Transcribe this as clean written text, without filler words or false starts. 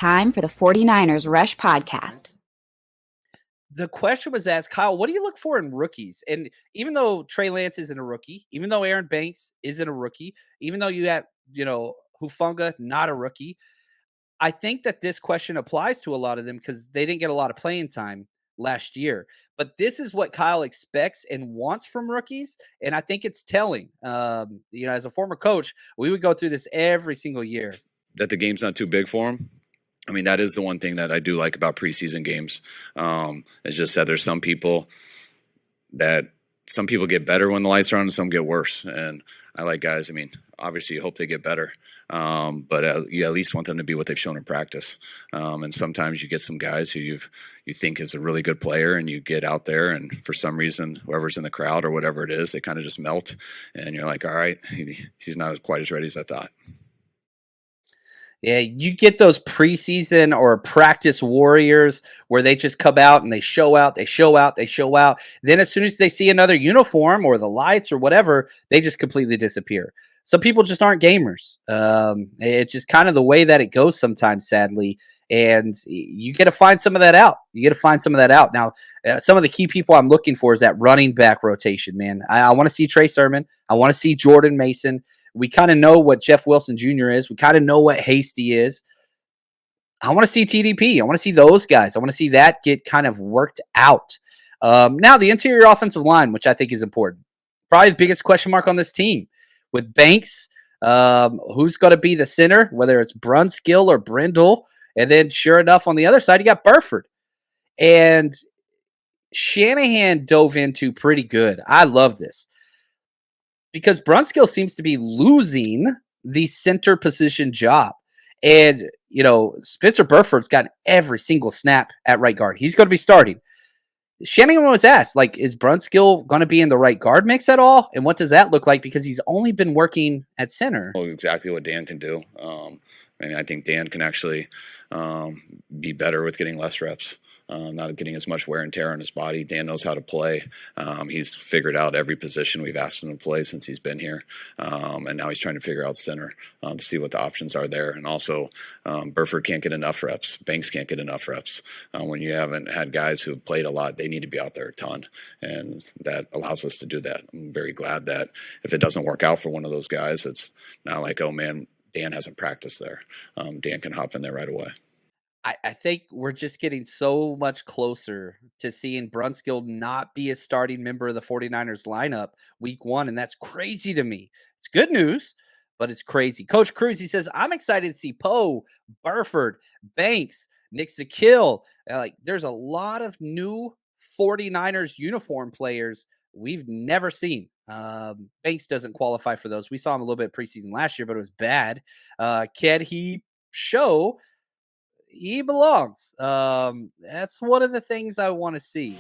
Time for the 49ers Rush Podcast. The question was asked, Kyle, what do you look for in rookies? And even though Trey Lance isn't a rookie, even though Aaron Banks isn't a rookie, even though you have, Hufanga, not a rookie, I think that this question applies to a lot of them because they didn't get a lot of playing time last year. But this is what Kyle expects and wants from rookies, and I think it's telling. As a former coach, we would go through this every single year. That the game's not too big for him. I mean, that is the one thing that I do like about preseason games. It's just that there's some people get better when the lights are on and some get worse. And I like guys, I mean, obviously you hope they get better, but you at least want them to be what they've shown in practice. And sometimes you get some guys who you think is a really good player and you get out there and for some reason, whoever's in the crowd or whatever it is, they kind of just melt. And you're like, all right, he's not quite as ready as I thought. Yeah, you get those preseason or practice warriors where they just come out and they show out. Then as soon as they see another uniform or the lights or whatever, they just completely disappear. Some people just aren't gamers. It's just kind of the way that it goes sometimes, sadly. And you got to find some of that out. Now, some of the key people I'm looking for is that running back rotation, man. I want to see Trey Sermon. I want to see Jordan Mason. We kind of know what Jeff Wilson Jr. is. We kind of know what Hasty is. I want to see TDP. I want to see those guys. I want to see that get kind of worked out. Now, the interior offensive line, which I think is important. Probably the biggest question mark on this team. With Banks, who's going to be the center, whether it's Brunskill or Brindle. And then, sure enough, on the other side, you got Burford. And Shanahan dove into pretty good. I love this. Because Brunskill seems to be losing the center position job. And, Spencer Burford's gotten every single snap at right guard. He's going to be starting. Shanahan was asked, is Brunskill going to be in the right guard mix at all? And what does that look like? Because he's only been working at center. Well, exactly what Dan can do. I think Dan can actually be better with getting less reps. Not getting as much wear and tear on his body. Dan knows how to play. He's figured out every position we've asked him to play since he's been here. And now he's trying to figure out center to see what the options are there. And also, Burford can't get enough reps. Banks can't get enough reps. When you haven't had guys who have played a lot, they need to be out there a ton. And that allows us to do that. I'm very glad that if it doesn't work out for one of those guys, it's not like, oh, man, Dan hasn't practiced there. Dan can hop in there right away. I think we're just getting so much closer to seeing Brunskill not be a starting member of the 49ers lineup week one, and that's crazy to me. It's good news, but it's crazy. Coach Cruz, he says, I'm excited to see Poe, Burford, Banks, Nick Zakill. There's a lot of new 49ers uniform players we've never seen. Banks doesn't qualify for those. We saw him a little bit preseason last year, but it was bad. Can he show he belongs? That's one of the things I want to see.